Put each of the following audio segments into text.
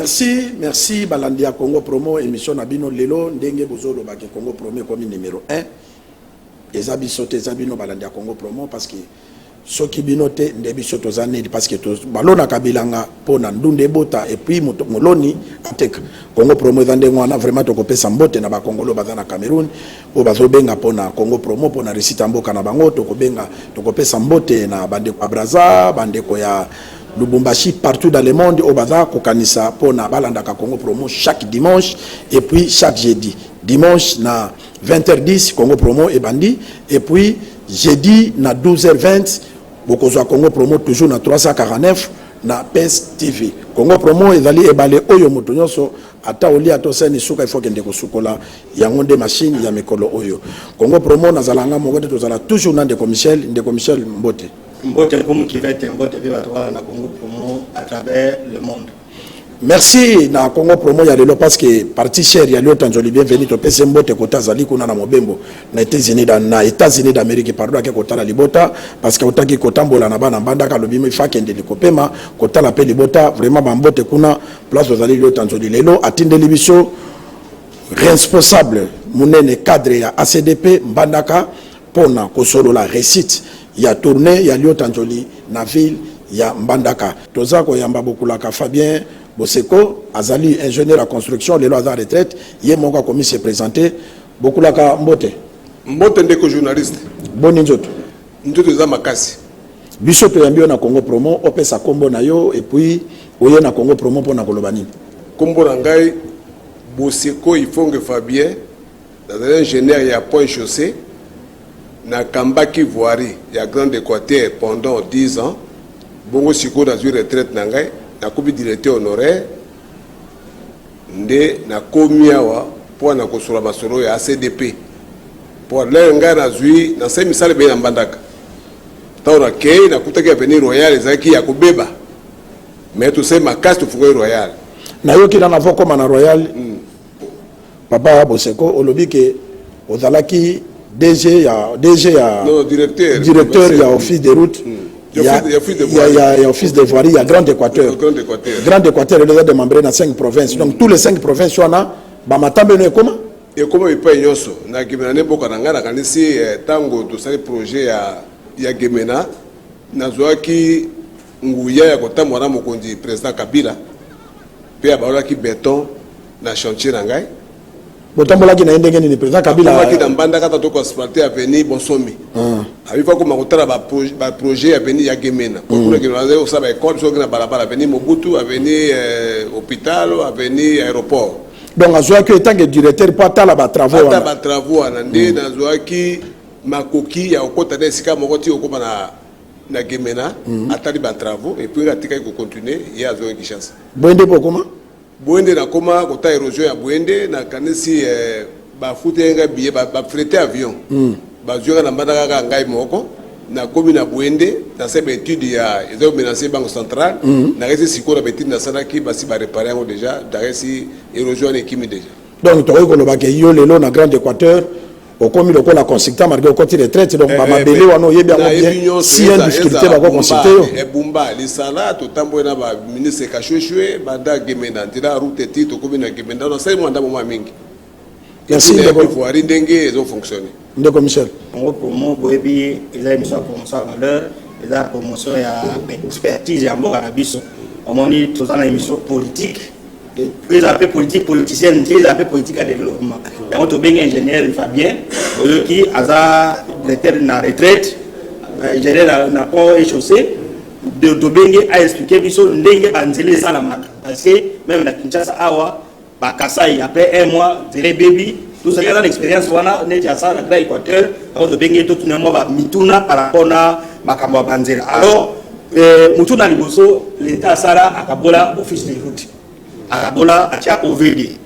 Merci Balandia Congo Promo émission Nabino Lelo ndenge bozolo ba Congo Promo comme numéro 1. Ezabi sote Zabino Balandia Congo Promo parce que soki binote ndebi soto zaneli parce que to balona kabilanga pona ndunde bota et puis moloni atek Congo Promo zande ngwana vraiment to kopesa mbote na ba Congolo bazana Cameroun o bazobenga pona Congo Promo pona resita mboka na bango to kobenga to kopesa mbote na bandeko ya Braza bandeko ya Lubumbashi partout dans le monde au baza kokanisa pona balandaka Congo Promo chaque dimanche et puis chaque jeudi dimanche na 20h10 Congo Promo et bandi et puis jeudi na 12h20 bokozwa Congo Promo toujours na 349 na PES TV Congo Promo ezali ebale oyo moto nyonso ata oli atoseni suka il faut kende kosukola yango nde machine ya mikolo oyo Congo Promo nazalanga mokote tozala toujours na ndeko Michel Mbote Mbote comme qui va être Mbote viva toi na Congo Promo à travers le monde. Merci na Congo Promo ya lelo parce que parti cher ya Lyotan Joli bienvenue to pese Mbote kota zali kuna na Mobembo na États-Unis d'Amérique pardon ke kota la libota parce que otaki kotambola na bana mbanda ka lobimo ifakende likopema kota la pe libota vraiment ba Mbote kuna place zali Lyotan Joli lelo atinde libiso responsable munene cadre ya ACDP mbandaka pona kosolo la réussite ya tournée ya Lyotan Joli na ville ya Mbandaka tozako yamba bokulaka Fabien Boseko azali ingénieur à construction les lois à retraite yé monga commis se présenter bokulaka Mbote ndeko journaliste boni njoto njoto za makasi biso to yambio na Congo Promo opesa kombo na yo et puis oye na Congo Promo pona kolobani kombo na ngai Boseko Ifonge Fabien ingénieur ya point chaussée na Kambaki Voirie ya Grande Équateur pendant 10 ans bongo siko dans une retraite na ngai na kobi directeur honoraire nde na komiawa pour na kosola masolo ya ACDP pour le ngai na zui na semi sale be na Mbandaka taura ke na kutaki avenir royal ezaki ya kobeba mais tout c'est makasi to fugo royal na yo ki na voko na royal papa Boseko olobi ke ozalaki DG ya non, directeur ya office de route il y a office de voirie, il y a Grande Équateur. Grande Équateur, il y a des membres dans 5 provinces. Donc tous les 5 provinces sont là. Bamatambe ne comment? Et comment il paye yoso? Na Gemena ne boka nanga na kanisi tango to sali projet ya Gemena na zoaki nguya ya kotamwa na mokonzi président Kabila. Pe abaola ki béton na chantier na ngai. Botambola ki na ndenge ni président Kabila. Botambola ki na Mbandaka to ko asphalter avenue Bonsomi. Avifa ko makotala ba projet avenue ya Gemena. Pour que nous ça ba école so na balabala avenue Mobutu, avenue hôpital, avenue aéroport. Donc azoa que tant que directeur pour atala ba travaux. Atala ba travaux anande na zoaki makoki ya okota na sika mokoti okoma na Gemena atali ba travaux et puis atika ko continuer ya zo Kinshasa. Boende pokoma? Boende na koma kota érosion ya Boende na kanisi ba futenga billet ba fréter avion. Ba zuka na Mbandaka ngai moko na komi na Boende na sebe étude ya ezo menacer banque centrale na resi sikola betine na sanaki basi ba réparer ngo déjà daresi érosion ekimi déjà. Donc to ko loba ke yo lelo na Grande Équateur au komi loko la consultant marqué au côté retraite donc ba mabele wano yebi bien si une difficulté ba ko consulter yo e bumba li sala to tambo na ba ministre Kashweshwe banda Gemena ndira route ti to komi na Gemena na sai mwanda mo mingi. Merci de voir ndenge ezo fonctionner. Ndeko Michel. Congo Promo boyebi eza émission promotion valeur eza promotion ya expertise ya mboka na biso omoni tozana émission politique et la politique politicienne et la politique à développement yango to benga ingénieur Fabien qui aza directeur na retraite ingénieur na pont et chaussée de benga a expliqué biso ndenge banzele salamaka parce que même na Kinshasa awa bakasai après un mois zele baby tout ça dans l'expérience wana neti asa na Grande Équateur alors de benga tout na mo ba mituna par rapport na makambo banzela alors mutuna liboso l'état sala akabola office de route akabola atia OVD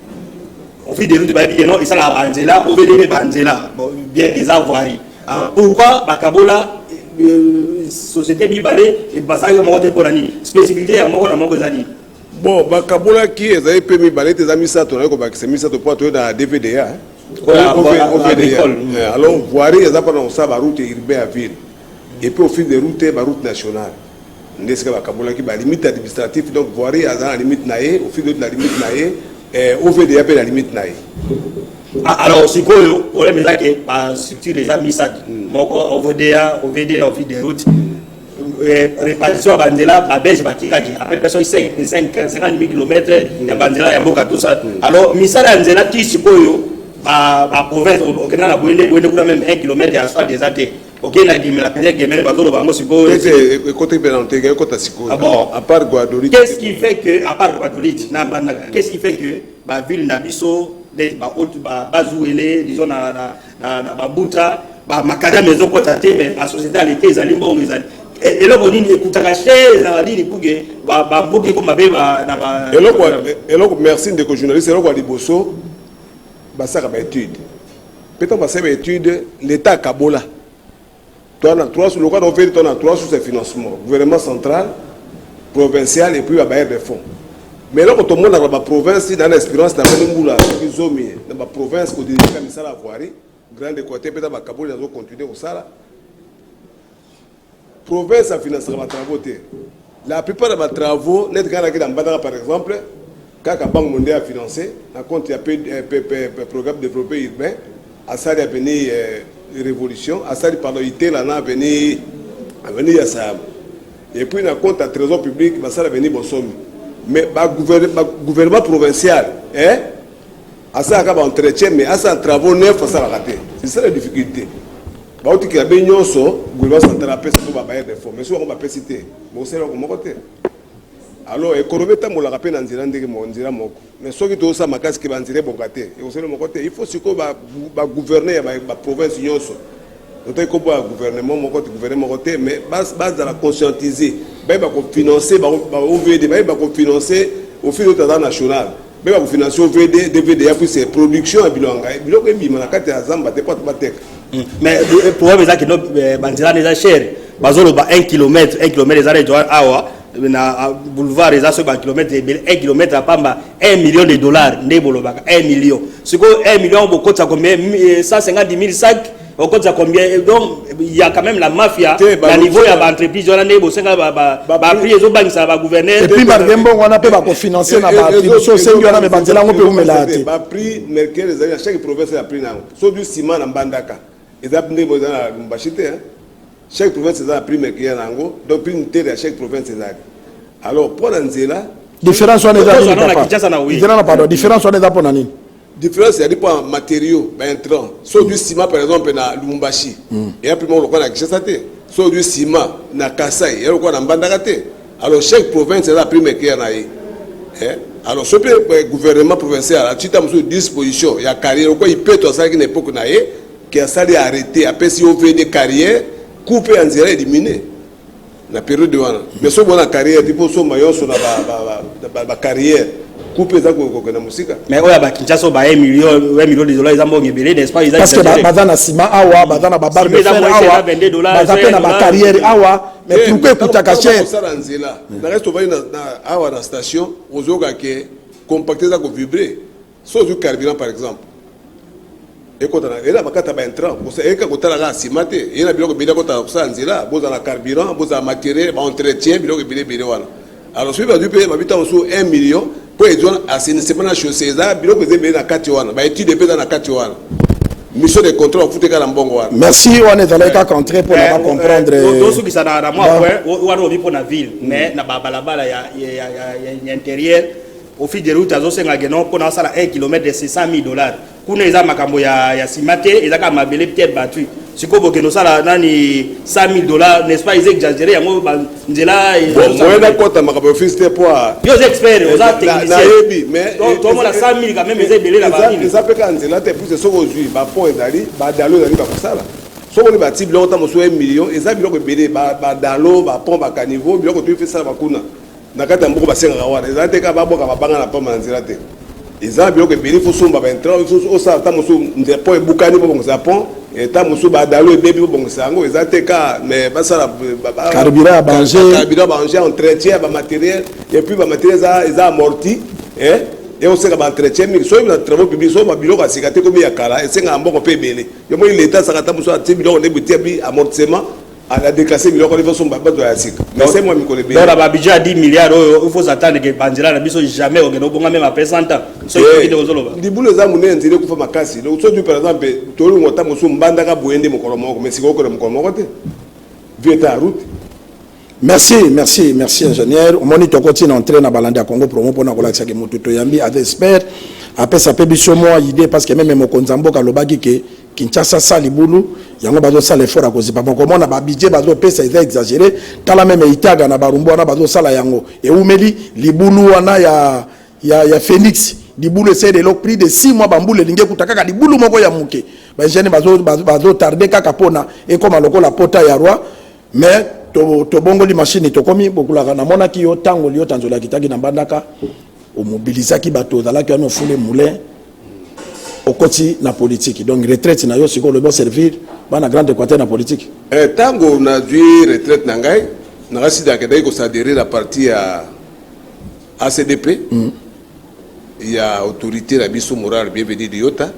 office de route ba bien non et ça la banzela OVD banzela bien des avoiries pourquoi bakabola société bibale et basaka mo te polani spécificité ya moko na moko zali bon bakabola ki ezali pe mibale te za misato na ko bakise misato po to na DVDA alors voirie ezapa na ça ba route urbaine à ville et puis au fil de route ba route nationale ndesika bakabola ki ba limite administrative donc voirie à la limite naé au fil de la limite naé OVD appelle la limite naé. Alors c'est quoi le problème là que par structure les amis ça OVD au fil des routes répartition bandela à belge batikaki après personne 50 000 km ya bandela ya boka tout ça alors misala nzela ti sikoyo ba province okena na boende kuna même 1 km ya asphalt des athées. Ok, la côté Bélanté, côté Siko. À part Guadeloupe. Qu'est-ce qui fait que, à part Guadeloupe, qu'est-ce qui fait que la ville Nabiso, Bazouélé, disons, Babuta, Makada maison pour tâter, mais la société à l'été, ils allaient bon, ils allaient. Et là, on dit écoute, acheter, la ligne pour que, beaucoup comme avait, et là, merci de journaliste, et là, on dit Bosso, ça a étude. Peut-être que ça étude, l'État Kabola. Le cas d'OVD, on a 3 sous ces financements. Gouvernement central, provincial et puis à bailler des fonds. Mais là, quand on monte dans la province, dans l'espérance, dans la province, on dit que ça la voirie, grande côté, peut-être que Kaboul, ils ont continué au Sala. Province a financé les travaux. La plupart de mes travaux, net par exemple, quand la Banque mondiale a financé, il y a un programme développé urbain, à ça, il y a venu révolution, à ça, pendant l'été, là, a venu à ça. Et puis, il y a un compte à trésor public, ça, a venu Bossomi. Mais le gouvernement provincial, à ça, il y a un entretien, mais à ça, un travaux neuf, ça, a raté. C'est ça la difficulté. Il y a un gouvernement central, ça va bailler des fonds. Mais si on va pas citer, c'est là qu'on côté. Alors, économie, on l'a rappelé dans le mais ceux qui ont ça, qui vont dire bon côté. Il faut que gouverner la province. Donc, il faut que le gouvernement, mais base de la conscientiser. Il faut financer, il faut financer au fil de temps national. Il faut financer au DVD, puis c'est production à Bilanga. Bilanga est bien, il y a Zamba, il n'y a mais pour eux, ils ont des cher. 1 km, les arrêts de Awa. Na boulevard les assos kilomètre 1 km à Pamba 1 million de dollars ndeboloba 1 million siko 1 million beaucoup ça combien 150 000 sacs au compte ça combien donc il y a quand même la mafia à niveau il y a entreprise on a nebo senga ba prix zo bank ça va gouverner et puis margembo on a peut pas financer na ba attribution sengi on a me banzela on peut umela te ba prix mercure les amis chaque province a prix na so du ciment na Mbandaka ezap ndebo na Mbashite chaque province a pris mercure nango donc prix unité à chaque province alors pour Nzela différence on est là pardon différence on est là pour nani différence c'est pour matériaux intrants so du ciment par exemple na Lumumbashi et après on le connaît à Kinshasa so du ciment na Kasai et on le connaît na Mbandaka alors chaque province a pris mercure na alors ce gouvernement provincial a tout à disposition il y a carrière quoi il peut tout ça qui n'est pas qui a ça arrêté après si on veut des carrières couper en Nzela éliminer la période de wana mais so bona carrière tipo so mayon so na ba carrière couper ça ko na musika mais oya ba Kinshasa ba 1 million de dollars ils ont ngebele n'est-ce pas ils parce que bazana ciment awa bazana ba bar de fer awa bazapena na ba carrière awa mais pourquoi écouter ka cher ça Nzela na reste va na awa na station ozoka ke compacter ça ko vibrer so du carburant par exemple et quand on a là bakata ba entrant et quand on a la ciment et na biloko bida ko ta ça Nzela boza na carburant boza matériel ba entretien biloko bida wana alors si ba du pays ba bita so 1 million pour ezona assainissement na chaussée ça biloko zebe na kati wana ba étude pe na kati wana mission de contrôle foute ka mbongo wana merci on est dans le cas contraire pour la comprendre donc ce qui ça na moi wana obi pour na ville mais na ba balabala ya intérieur au fil des routes azosenga geno pour na sala 1 km de 600 000 dollars kuna eza makambo ya simate eza ka mabele peut-être battu siko bokeno sala nani 100 000 dollars n'est-ce pas ils exagéré yango Nzela moi na kota makambo office te pour yo expert aux techniciens mais tout le monde a 100 000 quand même ils belé la ville ça peut quand Nzela te plus so aujourd'hui ba pont ezali ba dalo ezali ba kosala so on ba ti biloko ta so 1 million eza biloko belé ba dalo ba pont ba caniveau biloko tu fait ça ba kuna na kata mboko ba senga wana eza te ka ba boka ba banga na pont na Nzela te eza biloko belé faut somba ba entrant o sa ta moso pont ebukani po bongo sa pont et ta moso ba dalo ebebi po bongo sa ngo eza te ka mais ba sala carburant à banger entretien ba matériel et puis ba matériel eza amorti et on sait que ba entretien mais so na travaux publics so ba biloko asikate comme ya kala et senga mboko pe belé yo mo l'état ça ta moso a ti biloko ne buti bi amortissement a déclassé millions de fois son baba de la SIC. Mais c'est moi qui connais. Donc, la budget à 10 milliards, il faut s'attendre que Bandira n'a jamais même après 100 ans. C'est ce qui est aujourd'hui. Les boules amounés, on dirait qu'il faut ma casse. Donc, soit par exemple, tout le monde a mon bandaka bouende mon colombo, mais c'est quoi que mon colombo? Vieux ta route. Merci, ingénieur. On monitor continue entrer dans Balandia Congo promo pour na kolakisa ke motuto yambi avec expert. Après ça peut biso moi idée parce que même mon konzambo kalobaki ke Kinshasa sa libulu yango bazo sala effort à cause papa comment na ba budget bazo pesa ils exagéré tala même itaga na barumbo na bazo sala yango et umeli libulu wana ya Phoenix libulu c'est de l'ok prix de 6 mois bambule linge kutaka libulu moko ya muke ba jeune bazo tarder kaka pona et comme lokola pota ya roi mais to bongo li machine to komi bokulaka na mona ki yo tango li yo tanzola kitaki na bandaka o mobilisaki bato zala ki no fule moulin au côté na politique donc retraite na yo siko le bon servir bana grande équateur na politique tango na dû retraite na ngai na rasida ke dai ko s'adhérer la partie à ACDP il y a autorité la biso moral bien venu de yota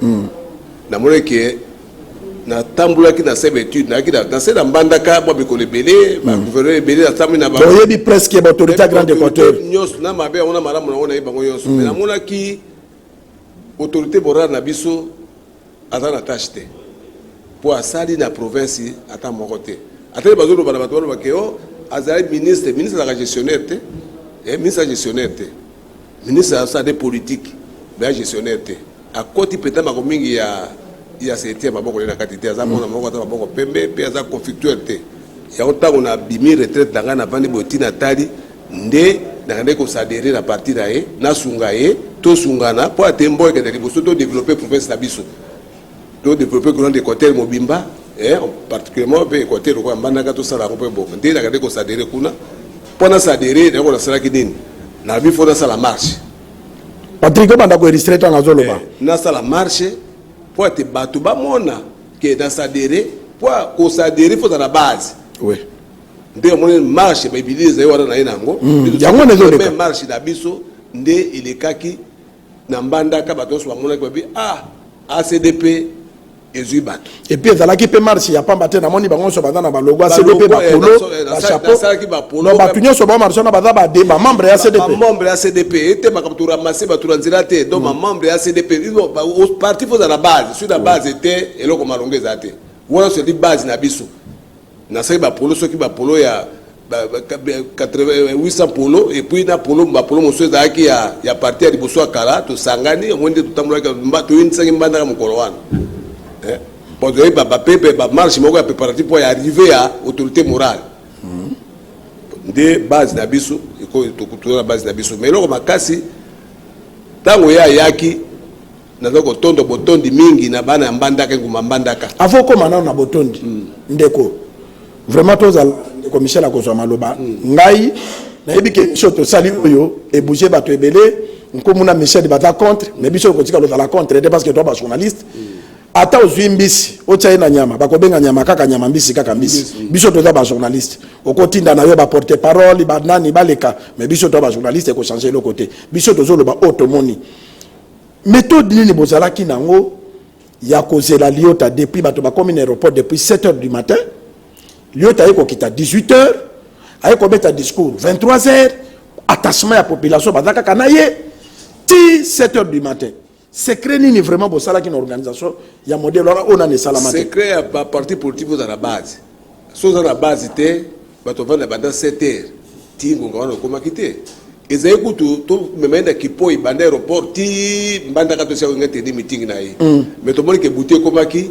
na mona ke na tambula ki na sebétude na ki na c'est dans bandaka bo be ko le belé ba gouverneur belé na tammi na ba donc yebi presque autorité grande équateur nyos na mabe on a malamu na ona ibango yos mais na mona ki autorité morale na biso ata na tâche te pour asali na province ata moko te ata bazolo bana bato ba ke o azali ministre de la gestionnaire te ministre gestionnaire te ministre de politique ba gestionnaire te a côté peut-être ma mingi ya c'était maboko na katité za mona moko ata maboko pembe pe za conflictuel te ya otango na bimi retraite danga na bandi botina tali nde na ko s'adhérer la partie daé na sungaye to sungana pour atembo que de liboso to développer province na biso to développer grande équateur mobimba particulièrement be équateur ko mbanda ka to sala ko bo nde na ko s'adhérer kuna pour na s'adhérer na ko na sala kidini na bi fo na sala marche Patrick banda ko registré en azoloba na sala marche pour te batu ba mona que na s'adhérer pour ko s'adhérer faut dans la base oui nde mona marche ba bilize wana na inango yango nezo le marche na biso nde ilekaki na mbandaka bato so bamona ko bi ACDP ezui bato et puis ezalaki pe marche ya pamba te na moni bango so banda na ba logo ACDP ba polo ba chapeau no ba tunyo so ba marche na baza ba de ba membre ya ACDP ba membre ya ACDP ete ba kaptura ramasser ba turanzira te donc ma membre ya ACDP au parti faut dans la base sur la base était eloko malongo ezate wona so di base na biso na sai ba polo so ki ba polo ya 800 polo et puis na polo ba polo moso ezaki ya parti ya liboso ya kala to sangani mwende tutamulaka to insangi mbanda mukolo wana pour ba pepe ba marche moko ya préparatif pour y arriver à autorité morale de base na biso iko to kutura base na biso mais loko makasi tango ya yaki na loko tondo botondi mingi na bana mbandaka nguma mbandaka avant ko manana na botondi ndeko vraiment tozala ko Michel akozwa maloba ngai na yebike shoto sali oyo e bouger bato ebele nkomuna Michel bata contre mais biso ko tika lozala contre parce que toi ba journaliste ata ozwi mbisi otia na nyama bakobenga nyama kaka nyama mbisi kaka mbisi biso toza ba journaliste okotinda na yo ba porter parole ba nani baleka mais biso toza ba journaliste ko changer le côté biso tozoloba otomoni méthode nini bozalaki nango ya kozela liota depuis bato ba comme aéroport depuis 7h du matin liota eko kita 18h ayeko beta discours 23h attachement ya population bazaka kanaye ti 7h du matin secret nini vraiment bosala ki na organisation ya modèle on a ne salamate secret ya parti politique dans la base so dans la base était bato vanda banda 7h tingo ngwana ko makite ezai kutu to memenda kipoi banda aéroport ti banda ka to sia ngate ni meeting na yi mais to moni ke buté ko maki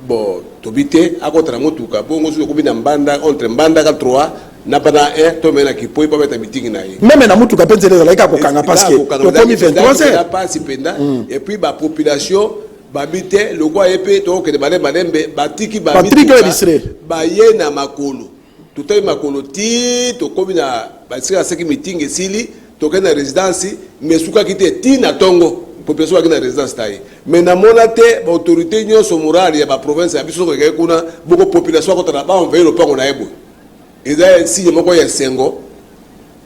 bon to bité akotra motuka bongo so ko bina mbanda entre mbanda ka 3 na bana to mena kipoi pa beta meeting na yi même na mutuka pensele za laika ko kanga parce que to komi 23h pas si penda et puis ba population babite le quoi épée to ke de balembe batiki ba Patrick Elisre ba ye na makolo tout ay makolo ti to komi na ba sika seki meeting esili to ke na résidence mais suka kite ti na tongo population qui na résidence taille mais na monate ba autorité nyonso morale ya ba province ya biso ko ke kuna boko population ko tana ba on veille le pango na ebo eza signe moko ya sengo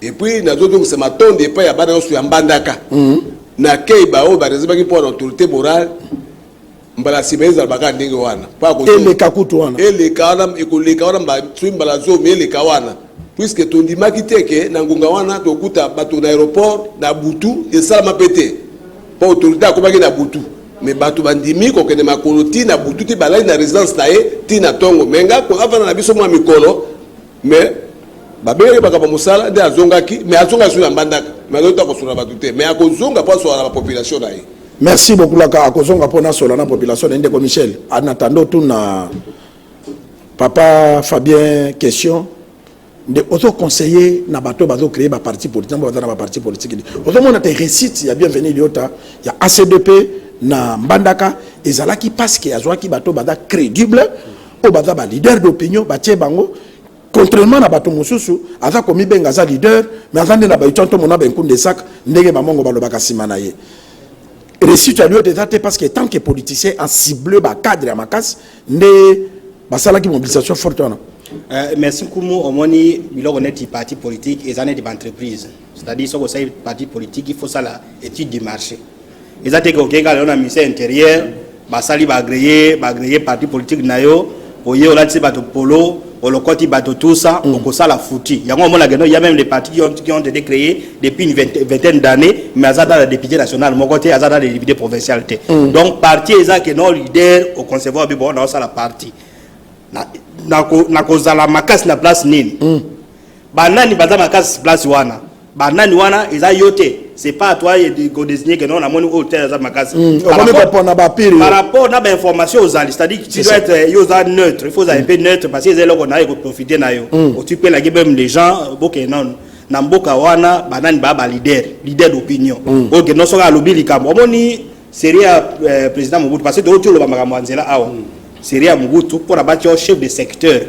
et puis na zoto c'est ma tonde et pas ya bana osu ya mbandaka na kei ba o ba rezeba ki pour l'autorité morale mbala sibeza baka ndenge wana pa ko et le kakutu wana et le kawana ekoleka wana ba mbala zo mais le kawana puisque tondimaki teke na ngunga wana tokuta bato na aéroport na butu esalama pete pa autorité akomaki na butu mais bato bandimi kokende makolo ti na butu ti balai na résidence na ye ti na tongo mais nga avana na biso mwa mikolo mais babengaki bakaba mosala nde azongaki mais azonga so na mbandaka mais azota kosola bato te mais akozonga po asola na population na ye. Merci beaucoup laka akozonga po na sola na population ndeko Michel en attendant tout na papa Fabien question de auto conseiller na bato bazo créer ba parti politique na ba parti politique auto mona te récite ya bienvenue liota ya ACDP na mbandaka ezalaki parce que azwaki bato bada crédible o bada ba leader d'opinion batie bango contrairement na bato mosusu aza komi benga za leader mais azande na ba itonto mona ben kunde sak ndenge ba mongo balo baka simana ye récite ya liota te parce que tant que politicien en cible ba cadre ya makas nde basala ki mobilisation forte wana. Merci Koumou, au moins il y parti politique et des entreprises. C'est-à-dire que c'est parti politique, il faut ça l'étude du marché. Ils ont dit que quand on a mis ça intérieur, basali va agréer parti politique nayo, oye on a dit bateau polo, on le côté bateau tout ça, on ko ça la foutu. Il y a même des partis qui ont été créés depuis une vingtaine d'années, mais azada le député national, mon côté azada le député provincial. Donc parti est que non leader au conservatoire bon dans ça la partie. Na kozala makas na place nini banani baza makas place wana banani wana eza yote c'est pas à toi de désigner que non na moni hôtel za makas par rapport na ba information aux ali c'est-à-dire que tu dois être yoza neutre il faut être un peu neutre parce que les gens na profiter na yo tu peux la même les gens boké non na mboka wana banani ba leader d'opinion OK non so ka lobi likambo moni série président Mobutu parce que tu lo ba makambo nzela awa Seria Mobutu pour abattre chef de secteur.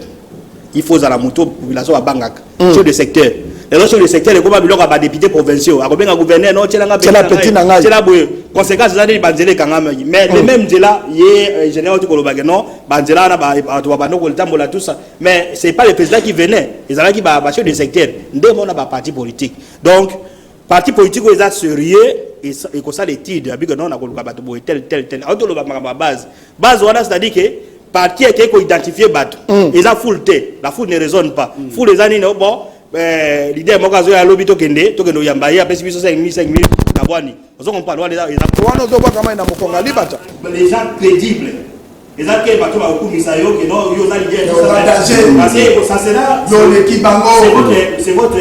Il faut à la moto population à Bangak. Chef de secteur. Les chefs de secteur, les communes ont des députés provinciaux. À combien gouverneur non, c'est la petite nanga. C'est la conséquence des banzélé kangam. Mais les mêmes de là, hier général du Kolobageno, banzela na ba tuabano koltambola tout ça. Mais c'est pas le président qui venait. Ils allaient qui ba chef de secteur. Ndemo na ba parti politique. Donc parti politique où ils sont sérieux et comme ça l'étude avec non na koluka bato boy tel auto lo ba base c'est-à-dire que parti qui est identifié bato ils ont full la foule ne raisonne pas full les années bon l'idée mo kazo ya lobby to kende yamba ya pesi biso 5000 na bwani ozo comprendre les wana ozo ba kama ina mokonga libata les gens crédibles les gens qui bato ba okumisa yo que non yo za l'idée parce que ça sera c'est votre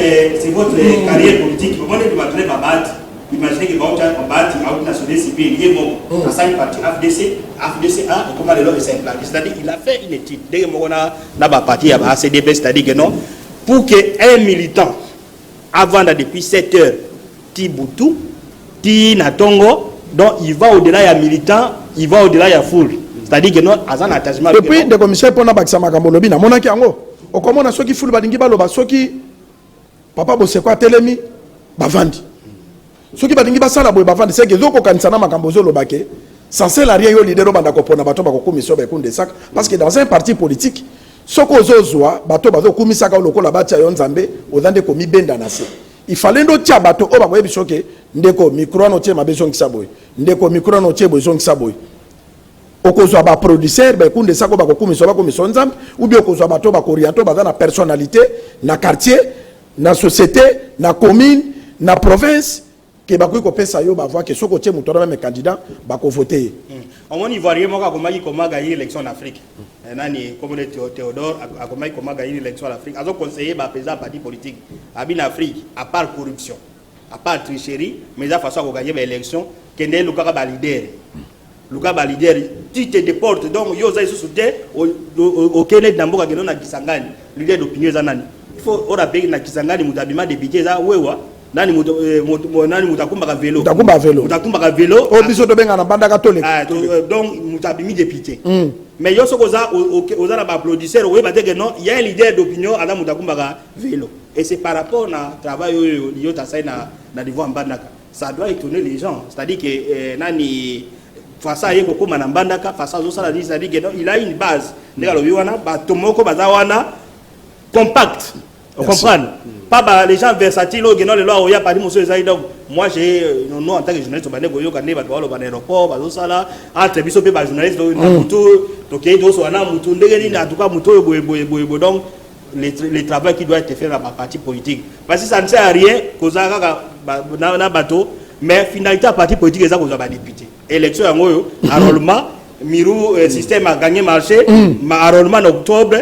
carrière politique comment tu vas trouver babat. Imaginez que vous avez un combat qui a nationalité civile, il est bon, dans 5 parties FDC1, comment les lois s'implantent. C'est-à-dire qu'il a fait une étude. Dès que on a parti à ACDP, c'est-à-dire que non, pour qu'un militant, avant depuis 7 heures, Tiboutou, Natongo, donc il va au-delà, il y a militant, il va au-delà, il y a foule. C'est-à-dire que non, à un attachement. Et puis, des commissaires pour Nabaksa Makamolobi, na monaki ango. Au comment on a ceux qui foule badingi baloba, ceux qui papa bosse quoi telemi, bavandi. Ceux qui batingi basala boy bavandi c'est que zoko kanisana makambo zo lobake censé la rien yo leader banda ko pona bato ba ko commission ba kunde sak parce que dans un parti politique soko zozwa bato bazo kumisa ka lokola batia yo nzambe ozande ko mibenda na se il fallait ndo tia bato o ba ko ebisoke ndeko micro no tie mabezo ngisa boy ndeko micro no tie bozo ngisa boy okozwa ba producer ba kunde sak ba ko commission nzambe ou bien okozwa bato ba ko oriento ba na personnalité na quartier na société na commune na province que bakui ko pesa yo ba voir que soko tie mutora même candidat ba ko voter on ivoirien moka comment gagner l'élection en Afrique nani comme Théodore comment gagner l'élection en Afrique azo conseiller ba président parti politique abina Afrique à part corruption à part tricherie mais la façon de gagner l'élection kende luka ba leader tu te déportes donc yo za soutien au Kenya d'amboka geno na Kisangani leader d'opinion za nani il faut ora pe na Kisangani mutabima député za wewa nani mutakumba ka vélo o biso to benga na banda catholique donc mutabimi député mais yo soko za oza na ba applaudisseur we ba que non il y a un leader d'opinion ala mutakumba ka vélo et c'est par rapport na travail yo ta sai na niveau mbandaka ça doit étonner les gens c'est-à-dire que nani face à yeko koma na mbandaka face à zo sala dit c'est-à-dire que il a une base ndeka lobi wana ba tomoko baza wana compact Vous comprenez? Pas les gens versatiles, il y a pas de monsieur donc moi j'ai nous en tant que journaliste on va go yo kané ba to ba aéroport ba ça là entre biso pe ba journaliste na mutu donc il doit soit na mutu ndenge ni en tout cas mutu boy donc les travail qui doit être fait dans la partie politique parce que ça ne sert à rien koza na bateau mais finalité à partie politique ça koza ba député élection yango enrôlement Mirou système a gagné marché enrôlement en octobre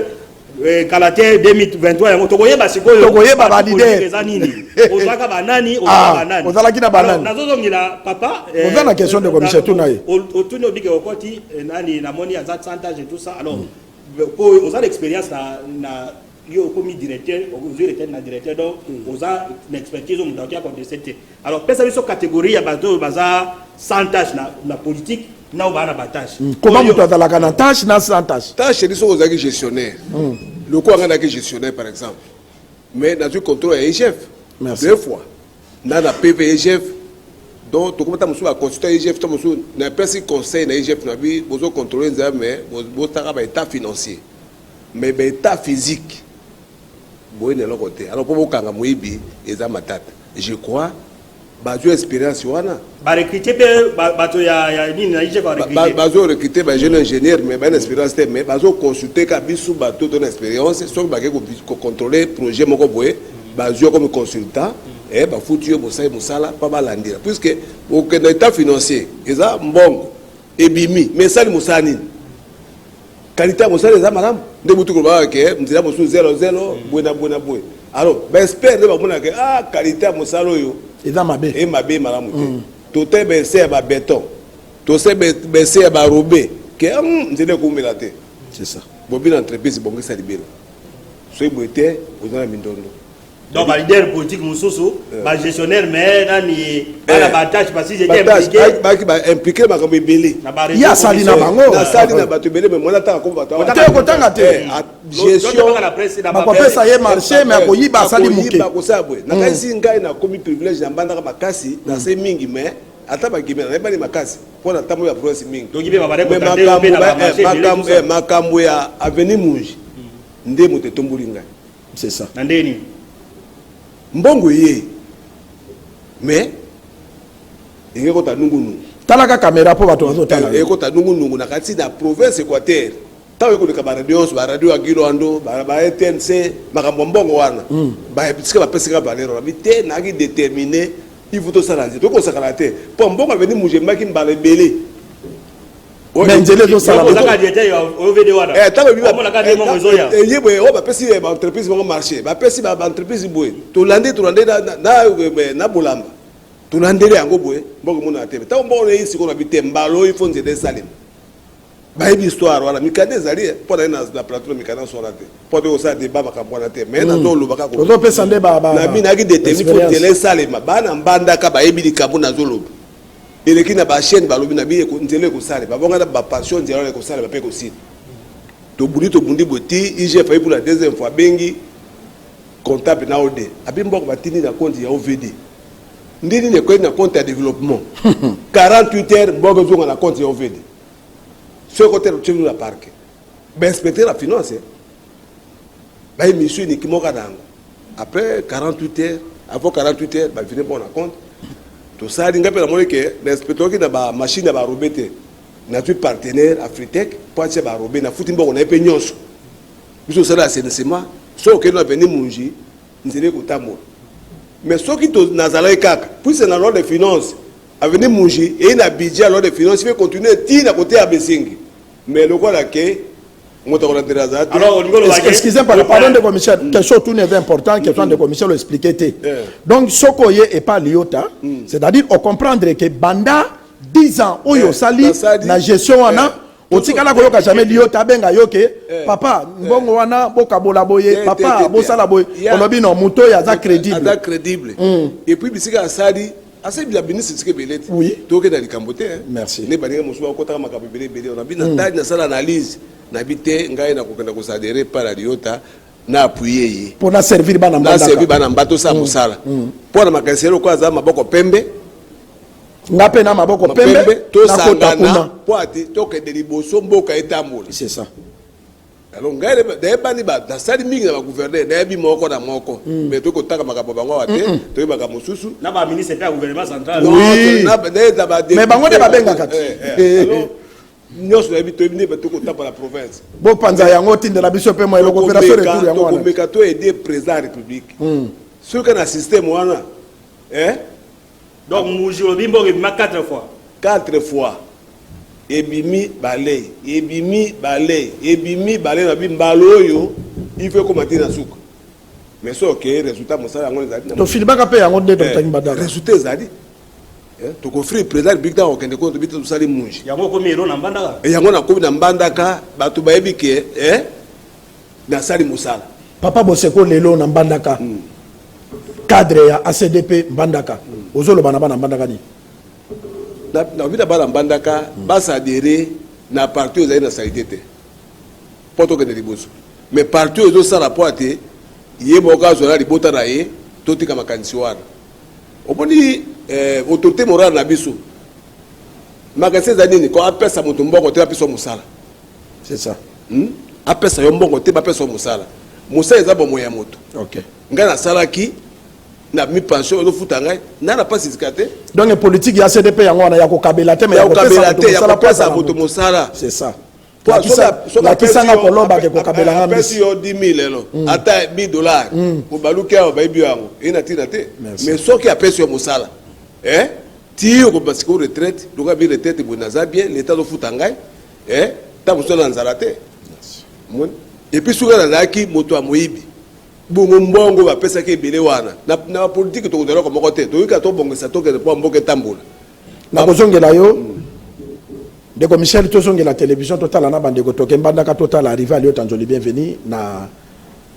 Kalaté 2023 yango tokoye ba sikoyo tokoye ba valider ezanini ozaka banani ozaka banani ozalaki na banani nazozongila papa ozana question de commission tunaye otuni obike okoti nani na moni azat santage et tout ça alors pour oza l'expérience na yo comme directeur directeur na directeur donc oza l'expertise on doit contester alors pesa biso catégorie ya bato baza santage na politique na ba na batage comment vous azalaka na tâche na sans tâche tâche c'est so ozaki gestionnaire le quoi ngana ki gestionnaire par exemple mais dans le contrôle et chef deux fois na PV chef donc to komata musu ba consultant chef to musu na pesi conseil na chef na bi bozo contrôler nza mais bo taka ba état financier mais ba état physique boye na lo côté alors pour bokanga moyibi eza matata je crois bazo expérience wana ba recruter pe bato ya nini na ije ba recruter bazo recruter ba jeune ingénieur mais ba expérience mais bazo consulter ka bisu bato ton expérience so ba ko contrôler projet moko boye bazo comme consultant et ba foutu yo bosai musala pa balandira puisque au que état financier eza mbongo ebimi mais ça musani qualité musala eza madame de butu ko ba ke mzira musu 00 buena boy alors ba espère de ba mona ke qualité musala yo eza mabe et mabe malamu te to te baisser ba béton to se baisser ba robé que nzele ko melate c'est ça bobina entreprise bongo sa libero so boité ozana mindondo donc ba leader politique mususu ba gestionnaire mais nani ala ba tâche parce que j'étais impliqué ba impliqué ba comme belé ya sali na bango na sali na bato belé mais mona ta ko bato te ko tanga te gestion ba ko pesa ye marché mais ko yiba sali muke ba ko sabwe na kasi ngai na komi privilège na mbanda ka makasi na se mingi mais ata ba gimena na bali makasi pona tamu ya province mingi donc ibe ba bare ko tande na marché makambo ya avenue Munji nde mote tombuli ngai c'est ça na ndeni mbongo ye mais ingeko ta nungu talaka caméra po bato bazotala ingeko ta nungu na kati na province Équateur tawe ko ka radio agilo ando ba ETNC makambo mbongo wana ba episika ba pesika balero bi te na ki déterminer il faut to salanze to ko sakala te po mbongo aveni muje maki mbala belé mais nzele zo sala ozaka directeur au video wana tawe bi ba ka demo mozoya yebo o ba pesi ba entreprise mo marché ba pesi ba entreprise boy to lande na bolamba to lande yango boy mbongo mona tebe tawe mbongo yi siko na bitembalo il faut nzele salim ba yi histoire wala mikande zali po na plateau mikanda so rate po de osa débat makambo na te mais na to lo baka ko to pesa nde ba na bina ki déterminer faut tele salima bana mbanda ka ba yebili kabu na zolo et qui n'a pas chaîne ba lobi na bi ko nzele ko sale ba bonga ba passion nzele ko sale ba pe ko si to bundi boti ije fa pour la deuxième fois bengi comptable na ode abi mboko batini na compte ya OVD ndini ne ko na compte ya développement 48 heures mboko zonga na compte ya OVD ce côté tu la parc ben inspecteur la finance ba émission ni kimoka dango après 48 heures avant 48 heures ba venir bon compte tout ça dinga pe na mo ke l'inspecteur qui na ba machine ba robete na tu partenaire Afritech pour se ba robé na futi mboko na pe nyonso biso sala assainissement so ke no venir munji nzele ko tamo mais so ki to nazala kaka puis c'est dans l'ordre de finance avenir munji et na budget l'ordre de finance il faut continuer ti na côté à Besingi mais le quoi là que alors excusez-moi pardon de commission quelque chose tout n'est important question de commission l'expliquer donc sokoye et pas liota c'est-à-dire on comprendre que banda 10 ans oyo sali na gestion wana otikala ko yoka jamais liota benga yoke papa mbongo wana bokabola boye papa bosala boye olobi no muto ya za crédible et puis bisika sali assez bien ministre ce belé oui to ke dali kambote merci ne baninga musuba ko taka makabe belé on a bien na sala analyse na bité ngai na kokenda ko sadere para liota na appuyer pour na servir bana mbanda na servir bana mbato sa musala pour na makasero ko za maboko pembe ngape na maboko pembe to sangana pour ati to ke de liboso mboka etambola c'est ça alors ngai d'ailleurs bani ba da sali mingi na ba gouverner d'ailleurs bi moko na moko mais to ko taka makabo bango wate to ba ka mosusu na ba ministre pe gouvernement central oui na d'ailleurs ba mais bango de ba benga kati alors nyos na bi to bi ne ba to ko tapa la province bo panza yango tindela biso pe mo eloko opération retour yango wana to meka to aider président de la république sur que na système wana donc mujo bimbo ma 4 fois ebimi balé na bimbalo yo il faut commenter na souka mais ça OK résultat mo sala ngone zadi to filibaka pe yango de tangi badaka résultat zadi to ko free président big down okende ko to bitu sali munji yango ko miro na mbandaka yango na ko na mbandaka batu bayebi ke na sali musala papa Boseko lelo na mbandaka cadre ya ACDP mbandaka ozolo bana mbandaka ni na vida bala mbandaka basa adhérer na parti aux na salité poto que de liboso mais parti aux ça rapport te yebo ka zo la libota na ye totika makanisi wana oboni autorité morale na biso makase za nini ko apesa moto mbongo te apesa musala c'est ça apesa yo mbongo te apesa musala musala eza bomo ya moto OK ngana salaki na mi pension do futangai na pas sikate donc politique ya CDP yango wana ya ko kabela te mais ya ko pesa moto musala c'est ça pour la kisanga koloba ke ko kabela ngam pesi yo 10,000 lelo ata $1000 ko baluka ba bibi yango ina tina te mais soki apesi yo musala ti ko parce que retraite donc bi retraite bonaza bien l'état do futangai ta musala nzala te et puis soki na laki moto amoyibi bongo mbongo bapesa ke ebele wana na politique to kodela ko moko te to yika to bongesa to ke po mboke tambola na kozongela yo ndeko Michel tozongela télévision totala na bandeko toke mbandaka totala rival yo tanzoli bienvenue na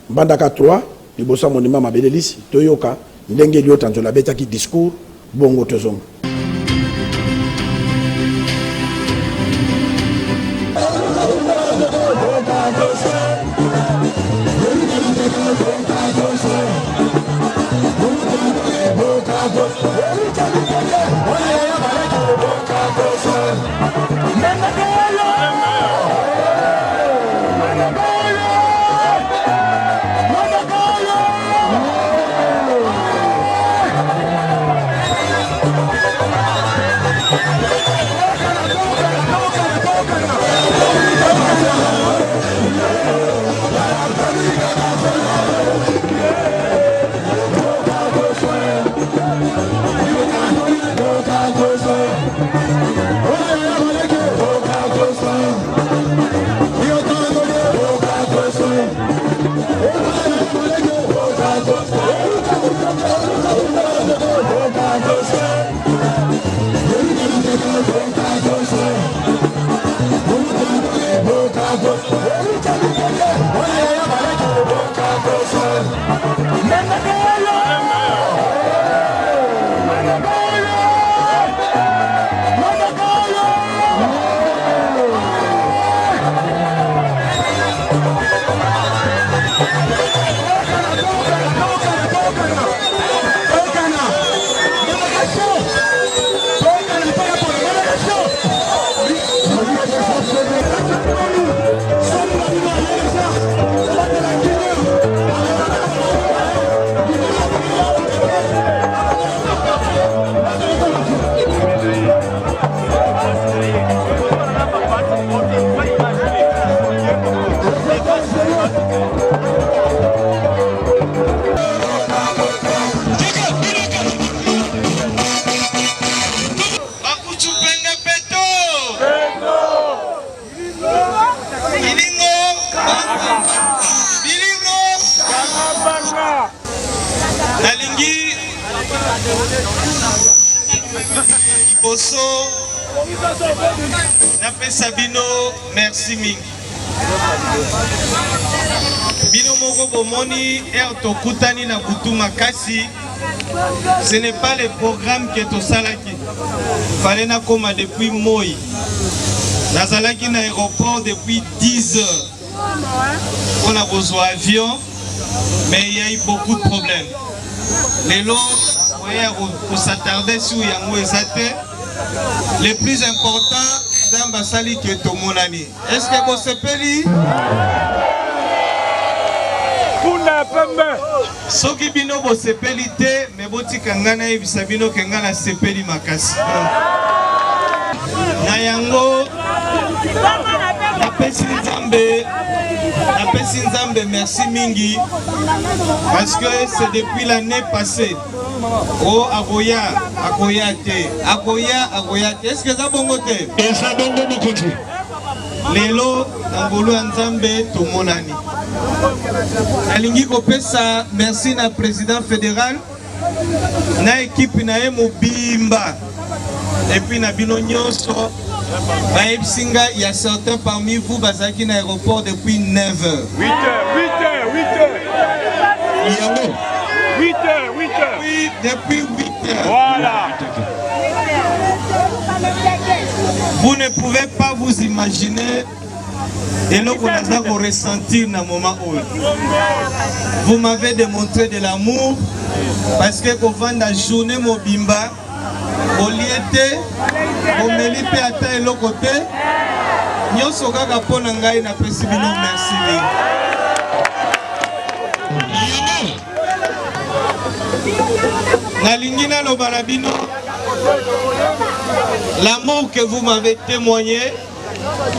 mbandaka 3 libosa monument mabelelisi toyoka ndenge yo tanzola betaki discours bongo tozonga Boso napesa bino merci mingi bino moko bomoni tokutani na butu makasi. Ce n'est pas le programme que tosalaki fallait na koma depuis moi nazalaki na aéroport depuis 10 heures on a besoin avion mais il y a eu beaucoup de problèmes. Lelo on s'attardait sur yango ezate. Le plus important Zamba sali ke tomonani. Est-ce que vous sepeli? Soki bino bo sepeli te, me boti kangana ebisa bino kengana sepeli makasi. Na yango napesi Nzambe merci mingi parce que c'est depuis l'année passée. Oh agoya te. Est-ce que ça bongo te? Ça bongo mokonzi. Lelo ngolo Nzambe tomonani. Alingi kopesa merci na président fédéral na équipe na ye mobimba et puis na bino nyonso. Il y a certains parmi vous qui sont à l'aéroport depuis 9h. 8h. Oui, depuis 8h. Voilà. Vous ne pouvez pas vous imaginer et nous allons ressentir dans le moment où vous m'avez démontré de l'amour parce que quand vous la journée mobimba Oliete, omeli pe ata eloko te. Nyonso kaka pona ngai na pesi bino merci. Nalingi naloba na bino l'amour que vous m'avez témoigné,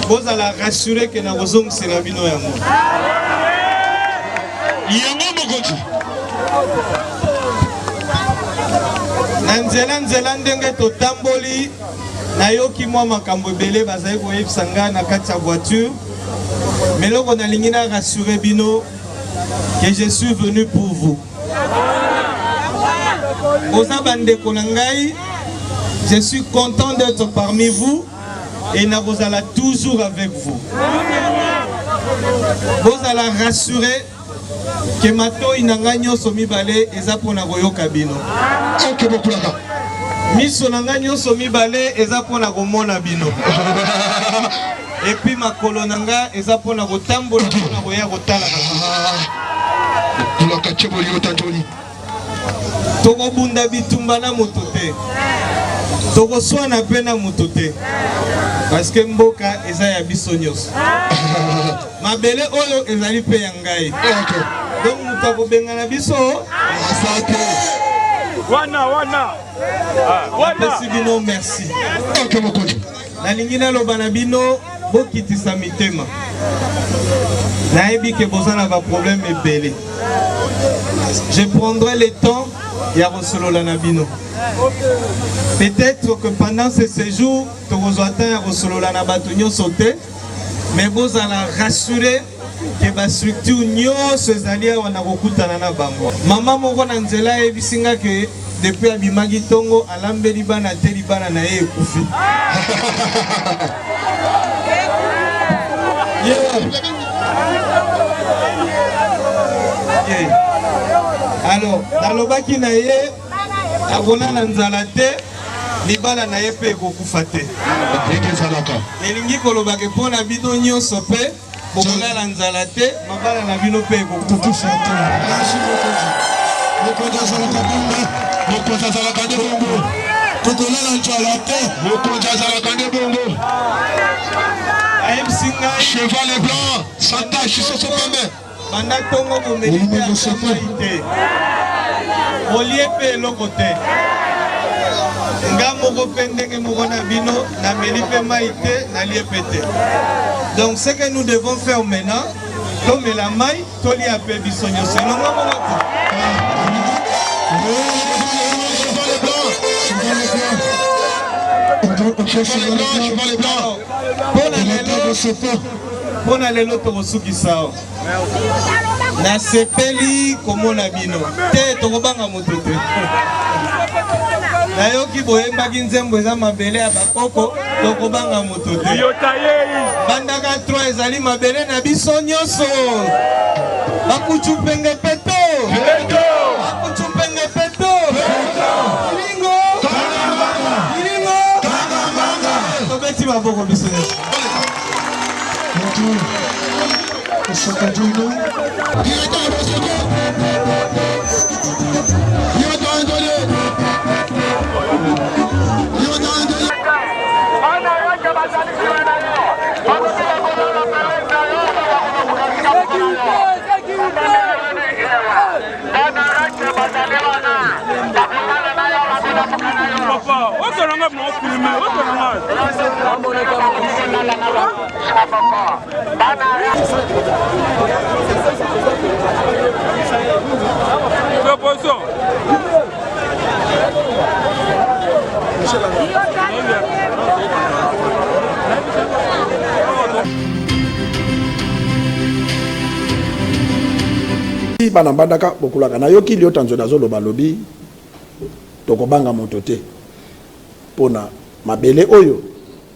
vous allez rassurer que na kozongisela bino yango. Yango mokonzi. Nzela ndenge totamboli nayoki mwa makambo ebele bazali koyebisa ngai na kati ya voiture mais loko nalingi na rassurer bino que je suis venu pour vous. Oza bandeko na ngai, je suis content d'être parmi vous et na kozala toujours avec vous. Vous allez rassurer que matoi na ngai nyonso mibale eza pona koyoka bino. Miso na ngai nyonso mibale eza pona komona bino. Et puis makolo na ngai eza pona kotambola pona koya kotala toko bunda bitumba na moto te. Toko swana pe na moto te. Parce que mboka eza ya biso nyonso. Mabele oyo ezali pe ya ngai. Donc mutako bengana biso asante. Wana. Merci bino merci. Nalingi naloba na bino bokitisa mitema. Nayebi ke bozana ba problème ebele. Je prendrai le temps ya kosolola na bino. Peut-être que pendant ce séjour tokozwata ya kosolola na bato nyonso te, mais bozala rassurer que ba structure nyonso ezali awa na kokutana na bango. Mama moko na nzela ebisinga ke depuis abimaki tongo alambeli bana te libana na ye ekufi. Alors, nalobaki na ye akona na nzala te libala na ye pe kokufa te. Elingi koloba ke pona bino nyonso pe bokola na nzala te mabala na bino pe kokufa te. Cheval blanc, sans tache sur son pomme. Banda tongo komeli pe asamai olie pe eloko te. Nga moko pe ndenge moko na bino na meli pe mai te na lie pe te. Donc ce que nous devons faire maintenant, tomela mai tolia pe biso nyonso elongo moko te. Cheval blanc. Pona lelo tokosukisa o. Na sepeli komona bino te tokobanga moto te. Nayoki boyembaki nzembo eza mabele ya bakoko tokobanga moto te. Bandaka 3 ezali mabele na biso nyonso. Bakuchu penge peto. Bakuchu penge peto. Ilingo. Tobeti maboko biso nyonso. Ana bana bandaka bokulaka na yoki lio tanzo nazo loba lobi tokobanga moto te pona mabele oyo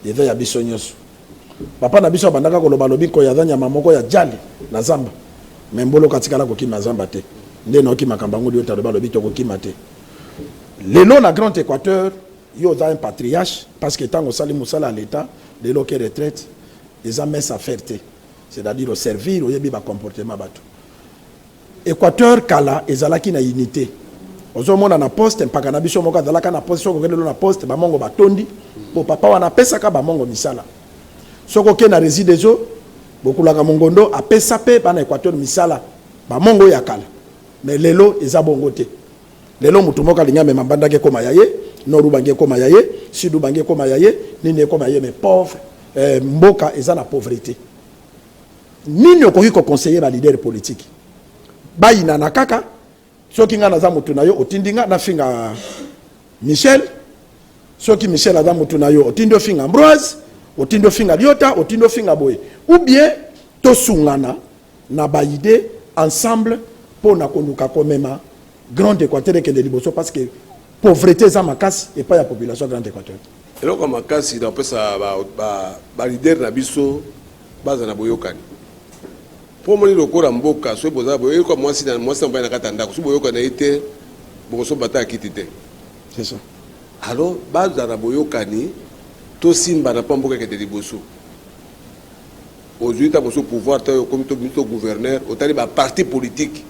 eza ya biso nyonso papa na biso bandaka koloba lobi ko ya nyama moko ya jali na zamba membolo katikala kokima zamba te nde no ki makamba ngodi yo taloba lobi tokokima te lelo na Grand Équateur yo za un patriarche parce que tango sali musala à l'état lelo ke retraite eza messe à faire te c'est-à-dire au servir oyebi ba comportement bato Équateur kala ezalaki na unité ozomona na poste mpaka na biso moko azalaka na poste soko kende na poste bamongo batondi po papa wana pesaka bamongo misala soko ke na réside zo bokulaka mongondo apesa pe bana Équateur misala bamongo ya kala mais lelo eza bongo te lelo mutu moko alinga mema bandake koma yaye noru bange koma yaye sidu bange koma yaye nini koma yaye mais pauvre mboka eza na pauvreté nini okoki ko conseiller ba leader politique bayina na kaka soki nga naza mutu na yo otindinga na finga Michel soki Michel aza mutu na yo otindo finga Ambroise otindo finga Liota otindo finga Boye ou bien tosungana na ba idée ensemble pour na konuka komema Grand Équateur ke de liboso parce que pauvreté za makasi et pas ya population Grand Équateur eloko makasi na pesa ba leader na biso baza na boyokani pour moi le mboka so boza boye ko mwasi na mbaye na katanda so boyoka na ite bokoso bata akitite c'est ça alors baza na boyokani to simba na pamboka ke de liboso aujourd'hui ta boso pouvoir ta comme to gouverneur otali ba parti politique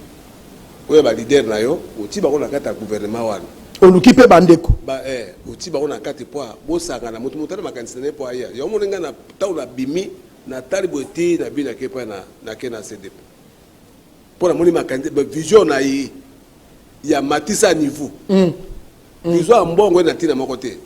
oya ba leader na yo oti ba kona kata gouvernement wana oluki pe bandeko ba oti ba kona kata poa bosanga na moto mutana makanisa ne poa ya yo moninga na taula bimi na taliboti na bina kepa na ke na CDP pour la moni makande vision na yi ya matisa niveau vision mbongo na tina moko te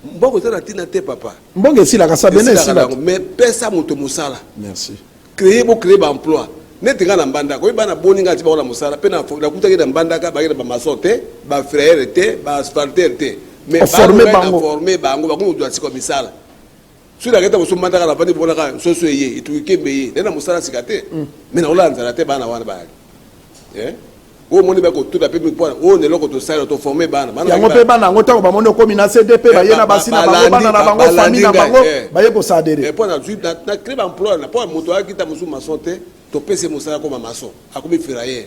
mbongo za na tina te papa mbongo si la kasa bene si la mais pesa moto musala merci créer ba emploi netinga na mbanda ko bana boninga ti ba la musala pe na kutaki na mbanda ka ba ba masote ba frère te ba asphalter te mais former bango ba ko doit si comme misala sur la guette vous sommes mandats à la bande pour la socio et tout qui est bien na musala sikate mais na olanza la te bana wana ba o moni ba ko tout la pe pour o ne loko to sala to former bana ya ngope bana ngota ba mono komi na CDP ba yena basina bango bana na bango famille na bango ba yeko sa adhérer et pour na créer emploi na pour moto akita musu masonte to pese musala comme maçon akomi ferrailleur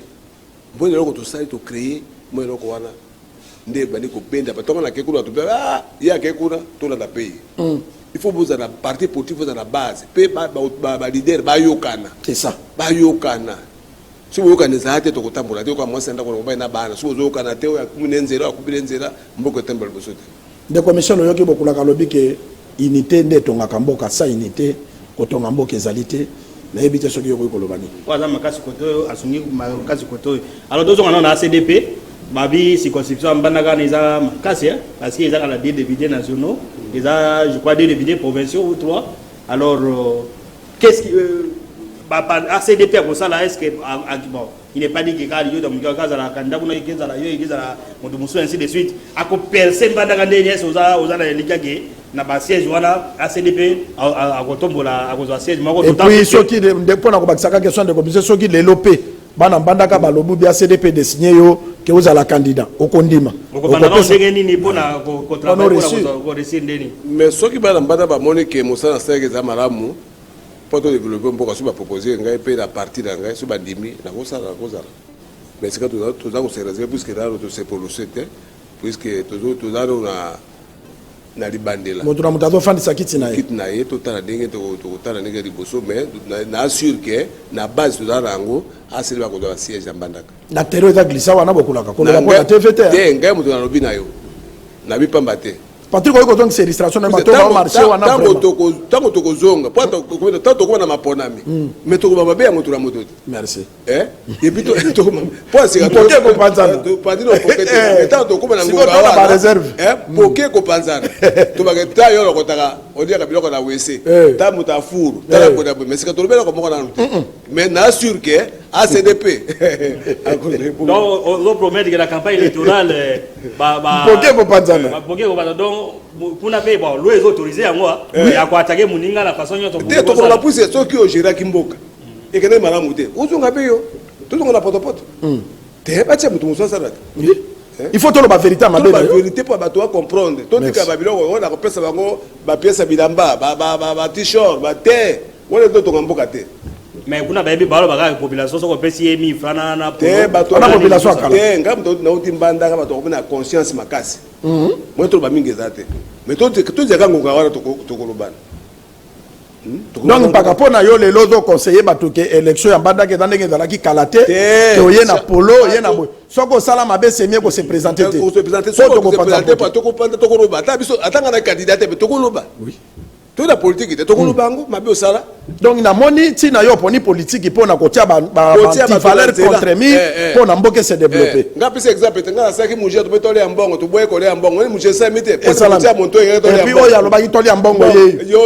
bon ne loko to sala to créer mo loko wana nde bani ko benda ba to na ke kuna to ya ke kuna to na pays il faut vous avoir parti politique vous à la base pe ba leader ba yokana c'est ça ba yokana si vous yokana zaate to kotambola te ko mo senda ko ba na bana si vous yokana te ya kumunenzera akubirenzera mboko tembola bosote de commission yoki bokulaka lobi ke unité nde tongaka mboka sa unité kotonga mboka ezalité na ebite soki yoko kolobani waza makasi koto asungi makasi koto alors dozo ngana na CDP babi circonscription mbandaka neza makasi parce que ils ont la des députés nationaux ils ont je crois des députés provinciaux ou trois alors qu'est-ce qui ACDP pour ça là est-ce que bon il n'est pas dit que quand il y a des cas à la candidat ou à la moto ainsi de suite à ko personne mbandaka ndenge aux la likage na ba siège wana ACDP à kotombola à cause siège mako et puis soki de pona ko bakisaka question de commission soki lelopé bana mbandaka balobu bi ACDP de signer yo que vous à la candidat au kondima mais ceux qui bana mbanda ba moni que mosala sake za malamu poto développer mboka so ba proposer ngai pe la partie na ngai so ba ndimi na ko sala mais c'est que tout ça se réserve puisque là to c'est pour le secteur puisque tout là na libandela moto na mutazo fandisa kitina ye totala ndenge to kotala ndenge liboso mais na assure que na base to rango asili ba ko do siège ya mbandaka na terreau za glissa wana bokulaka ko la TVT te ngai moto na lobi na yo na bipamba te Patrick oyo kozonga c'est illustration na bato ba marché wana vraiment tango tokozonga po to na maponami mais to ba be yango to la moto merci et puis to po sika to ko panzana to padi no pocket tant to ko na ngoma ba réserve poke ko panzana to ba ta yo lo kotaka odia ka biloko na WC ta muta furu ta ko na mais sika to bela ko mo na mais na sûr que ACDP donc on promet que la campagne électorale poke ko panzana donc kuna pe bon lo est autorisé yango ya ko attaquer muninga la façon yoto to ko la pousse so ki o gera kimboka e kene malamu te uzunga pe yo to zonga poto te ba tse mutu muso sala il faut to ba vérité ma la vérité pour bato comprendre to tika ba biloko on a ko pesa bango ba pièce bilamba ba t-shirt ba te wala to ngamboka te mais kuna bayebi balo baka population soko pesi emi frana na te bato na population akala te ngam to na utimbanda ka bato ko na conscience makasi moi to ba mingi ezate mais to zaka ngonga wana to kolobana donc paka pona yo le lozo conseiller bato ke élection ya mbanda ke tandenge zalaki kalate ke oye na polo ye na boy soko sala mabe semie ko se présenter te ko se présenter soko ko présenter pas to ko panda to koloba ta biso atanga na candidat te to koloba oui to la politique te to koloba ngo mabe osala donc na moni ti na yo poni politique pona ko tia ba valeur contre mi pona mboke se développer ngapi c'est exemple te ngala saki muje to betole ya mbongo to boye ko le ya mbongo ni muje sa mite pour tia monto ye to ya mbongo et puis oya lo ba kitoli ya mbongo ye yo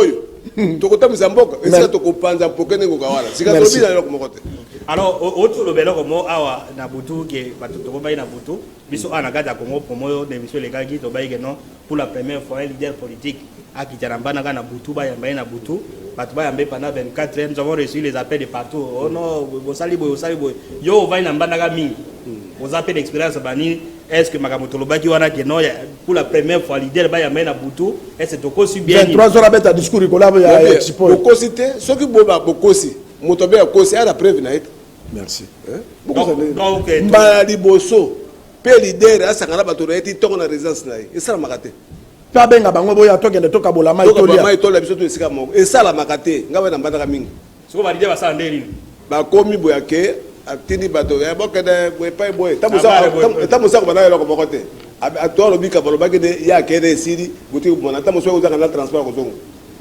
tokotamisa mboka esika tokopanza mpoke ndenge okawala sika tobi na eloko moko te alors autre lobelo komo awa na butu ke bato tokobai na butu biso ana kati ya Congo promo d'émission lekaki tobai ke non pour la première fois un leader politique akitana bana na butu ba yamba na butu bato ba yamba pendant 24 heures nous avons reçu les appels de partout oh non bosali boy yo vai na mbanda mingi aux appels d'expérience bani est-ce que Makamoto Lobaki wana ke non pour la première fois leader ba yamba na butu est-ce que aussi bien 23 heures abeta discours ikolabo ya expo bokosi te soki boba bokosi moto be kosi ala preuve na ete merci donc mbala liboso pe leader asangana bato na ete tongo na résidence na ye esala makate pa benga bango boya tokende tokabola mai tolia mai tolia biso to esika moko esala makate ngawe na mbanda mingi siko ba leader basala ndeli ba komi boya ke atini bato ya bokende boy pa boy tamusa ko bana eloko moko te atoro bika balobaki de ya kede siri buti mona tamusa ko zanga na transport ko zongo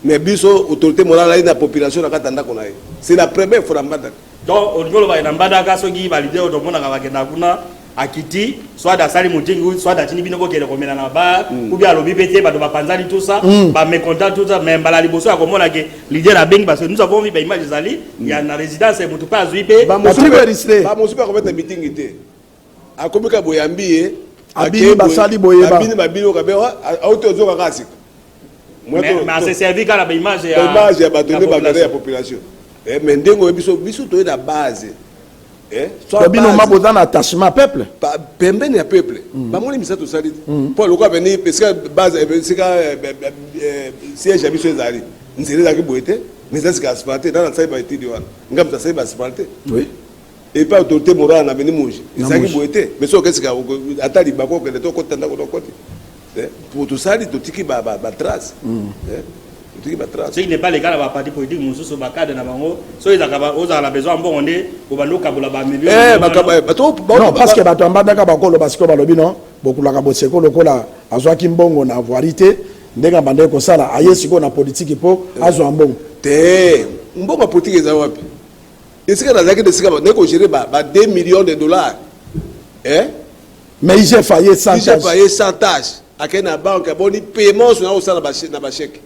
mais biso autorité morale na population na katanda ko nae c'est la première fois mbanda donc onyolo ba na mbanda ka soki ba leader to mona ka bakenda kuna akiti soit da sali mutingi soit da tini bino ko kele komena na ba ou bien alobi pété ba do ba panzali tout ça ba mécontent tout ça mais mbala liboso ya komona ke leader a beng parce que nous avons vu ba image zali ya na résidence mutu pas zuipe ba mosupe ko mettre meeting ite akomika boyambi abini basali boyeba abini babino ka be auto zoka kasika mais c'est servi quand la image ya batonde ba ya population mais ndengo biso to na base soit bino maboza na attachement peuple pembeni ya peuple bamoni misato sali pour le quoi venir parce que base siège ya biso ezali nzela ezalaki boye te mais ezalaki asphalté dans la salle ba étude wana ngam ta salle ba asphalté oui et pas autorité morale na beni moji ezalaki boye te mais so kesika atali bako kende to kotanda ko koti pour tout ça to tiki ba trace ce qui n'est pas le cas dans la partie politique nous sommes au cadre na bango so ils ont besoin bon on est au bando kabola ba milieu non parce que bato ambandaka bakolo parce que balobi non bokulaka boseko lokola azwaki mbongo na voirité ndenga bande ko sala ayesi ko na politique po azwa mbongo te mbongo politique za wapi esika na zaki de sika ba neko gérer ba 2 millions de dollars mais j'ai failli sans tâche akena banque boni paiement sur na sala na ba chèque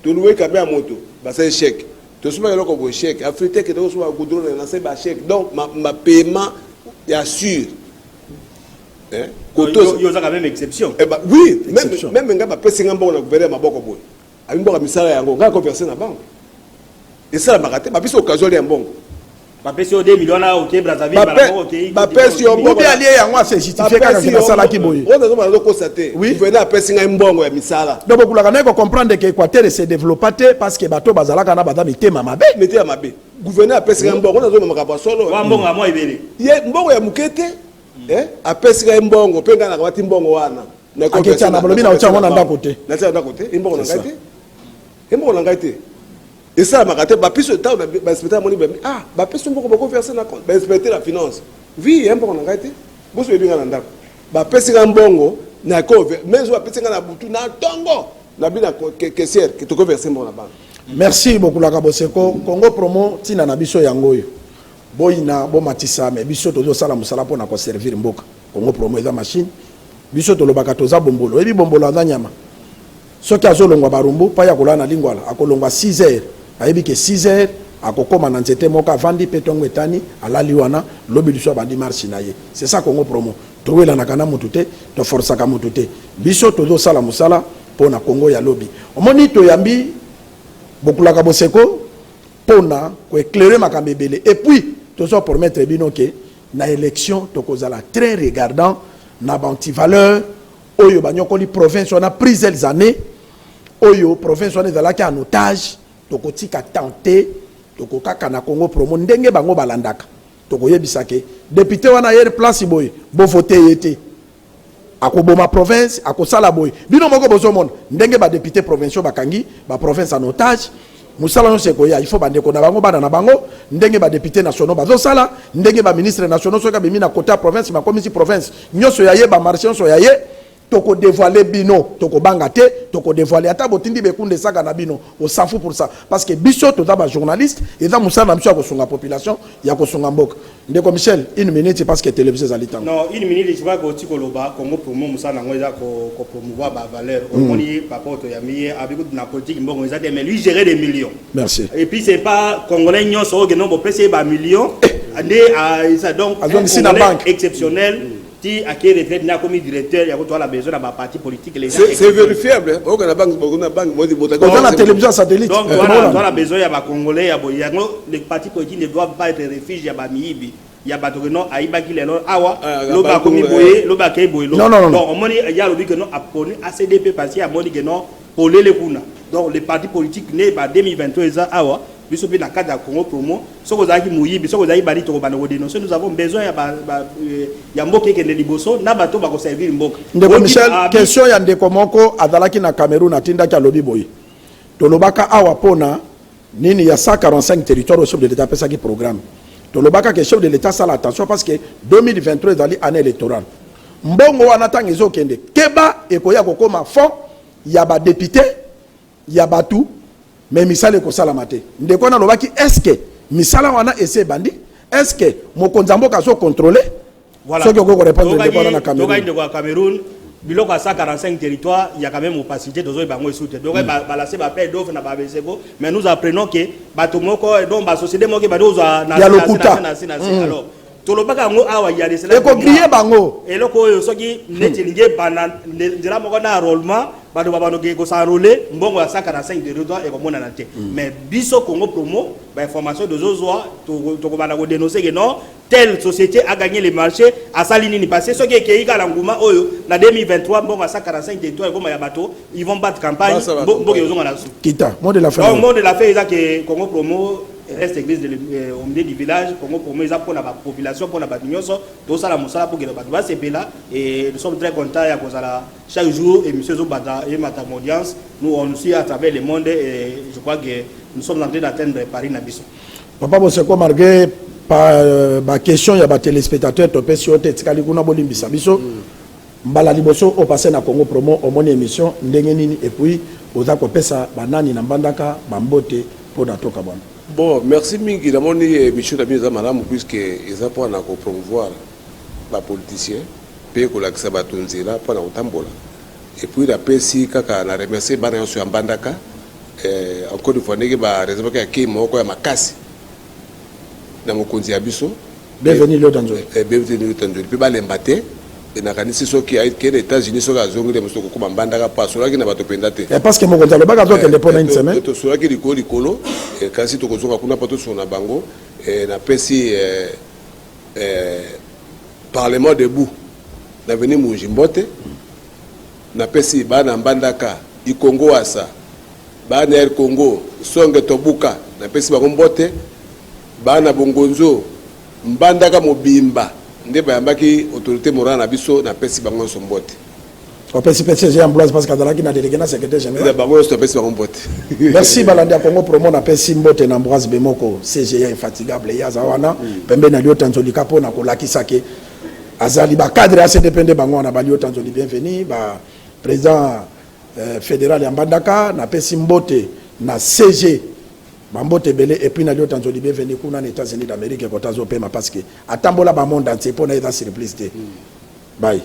to louer kabia moto ba c'est chèque to suma yelo ko chèque afrique que to suma goudron na c'est ba chèque donc ma paiement ya sûr yo za quand même exception oui même nga ba pesi ngamba na gouverner maboko boy abi mboka misala yango nga ko verser na banque et ça ba raté ba biso occasion ya mbongo ba pesi 2 millions na OK Brazzaville ba pesi yo mbongo bien lié yango c'est justifié kaka na sala ki boy on a zo constater gouverner pesi nga mbongo ya misala donc bokulaka na ko comprendre que Équateur se développer parce que bato bazalaka na bata mitema mabe metema mabe gouverner pesi nga mbongo on a zo makaba solo wa mbongo mo ibele ye mbongo ya mukete apesi nga mbongo pe nga na kabati mbongo wana na ko pesa na bolobi na ochango na ndako te na tia ndako te mbongo na ngai te mbongo na ngai te et ça makate ba piso ta ba inspecteur moni ba ba piso mbongo ba ko verser na compte ba inspecteur la finance oui mbongo na ngai te boso be nga na ndako ba pesi nga mbongo na ko mais zo apesenga na butu na tongo na bina kesier ki to ko verser mon na banque. Merci beaucoup la Kaboseko. Congo Promo tina na biso yango yo. Boyina bo matisa mais biso tozo sala musala pona ko servir mboka. Congo Promo eza machine. Biso to lobaka toza bombolo. Ebi bombolo za nyama. Soki azolongwa barumbu pa ya kolana lingwala akolongwa 6h. Ayebi ke 6h akokoma na nzete moka vandi petongo etani alali wana lobi biso bandi marche na ye. C'est ça Congo Promo. Towela na kana mutute to força ka mutute. Biso tozo sala musala pona Congo ya lobby. Omoni to yambi Bokulaka Boseko pona ko éclairer makambe belé et puis toujours pour mettre bino ke na élection to kozala très regardant na banti valeur oyo banyokoli province on a pris les années oyo province on ezala ki en otage to kotika tenter to kokaka na Congo Promo ndenge bango balandaka to koyebisa ke député wana hier place boy bo voter yete akoboma province akosala boy bino moko bozomona ndenge ba député provinciaux bakangi ba province en otage musala no sekoya il faut bande ko na bango bana na bango ndenge ba député nationaux bazosala ndenge ba ministre nationaux soka bimi na côté province ma komisi province nyoso yaye ba marché so yaye toko dévoiler bino toko bangate toko dévoiler ata botindi bekunde saka na bino on s'en fout pour ça parce que biso to ba journaliste et dans musala msho ko songa population ya ko songa mboka ndeko Michel une minute parce que télévision zalitango non une minute je vois que tikoloba Congo Promo musala ngoza ko promouvoir ba valeur on dit papa to ya miye avec na politique mbongo eza mais lui gérer des millions merci et puis c'est pas congolais nyoso que non bo pese ba millions ande ça donc un banque exceptionnel qui a qui retraite n'a comme directeur il y a toi la besoin dans parti politique les c'est vérifiable au na banque moi dans la télévision satellite donc toi la besoin il y a ba congolais il y a les partis politiques ne doivent pas être refuge il y a ba miibi il y a ba to non aiba ki lelo awa lo ba komi boye lo ba kay boye non donc on moni il y a le que non apponi ACDP parce qu'il y a moni que non pour les kuna donc les partis politiques né ba 2023 ça awa biso pe na cadre ya Congo Promo soko zaki muyibi soko zaki bali to ko bana ko dénoncer nous avons besoin ya mboka ke liboso na bato ba ko servir mboka ndeko Michel question ya ndeko moko azalaki na Cameroun atinda ka lobi boy to lobaka awa pona nini ya 145 territoires au chef de l'état pesa ki programme to lobaka que chef de l'état sala attention parce que 2023 ezali année électorale mbongo wana tangi ezokende keba ekoya kokoma fond ya ba député ya batu mais misala ko sala mate ndeko na lobaki est-ce que misala wana ese bandi est-ce que mokonzambo ka so contrôler voilà ce que ko répondre ndeko na Cameroun donc à Cameroun biloko à 145 territoires il y a quand même opacité dozo bango soute donc ba laisser ba paix d'offre na ba beseko mais nous apprenons que bato moko donc ba société moko ba dozo na alors tolobaka ngo awa ya des et ko griller bango et loko soki netelinge bana ndira moko na enrôlement bado babano ko s'enrôler mbongo ya 145 territoires et komona na te mais biso Congo Promo ba information de zozoa to ko bana ko dénoncer que non telle société a gagné les marchés à salini ni passé soki ke ika languma oyo na 2023 mbongo ya 145 territoires comme ya bato ils vont battre campagne mbongo yozonga na su kita mot de la fin donc mot de la fin est que Congo Promo reste église de au milieu du village Congo Promo ils pour la population pour la batinyoso tout ça la musala pour que le bato va se là et nous sommes très contents ya kozala chaque jour et monsieur Zobata et madame audience nous on suit à travers le monde et je crois que nous sommes en train d'atteindre Paris Nabiso papa Boseko marqué par ma question il y a ba téléspectateurs topé sur tetikali kuna bolimbisa biso mbala liboso au passé na Congo Promo au mon émission ndenge nini et puis oza kopesa banani na mbandaka bambote pour natoka bwana. Bon, merci mingi la moni Michel Dabin Zamalamu puisque ils ont pour promouvoir la politicien paye ko la kisaba tonzela pour na utambola et puis la PSI kaka na remercier bana yo mbandaka encore une fois ndenge ba réserve ka ki moko ya makasi na mokonzi ya biso bienvenue le danzo bienvenue le danzo puis ba lembate et na kanisi soki a été les États-Unis soki azongile musoko ko mbandaka pa solaki na bato pendate et parce que mokonzi le baka to kende pona une semaine to solaki likolo et kasi to kozonga kuna pato sona bango et na pesi parlement debout na veni Mujimbote na pesi bana mbandaka ikongo asa bana el Congo songe tobuka na pesi bango mbote bana bongonzo mbandaka mobimba nde bayambaki autorité morale na biso na pesi bango sombote o pesi PCG Ambroise parce que dalaki na délégué na secrétaire général bango sto pesi bango mbote merci balandi ya Congo Promo na pesi mbote na Ambroise Bemoko CGA infatigable ya zawana pembe na lio tanzolika pona ko lakisa ke azali ba cadre ACDP bango na balio tanzoli bienvenue ba président fédéral ya Mbandaka na pesi mbote na CG bambote belé et puis na lio tanzoli bienvenue kuna na États-Unis d'Amérique ko tazo pema parce que atambola ba monde entier pour na eza surprise te bye.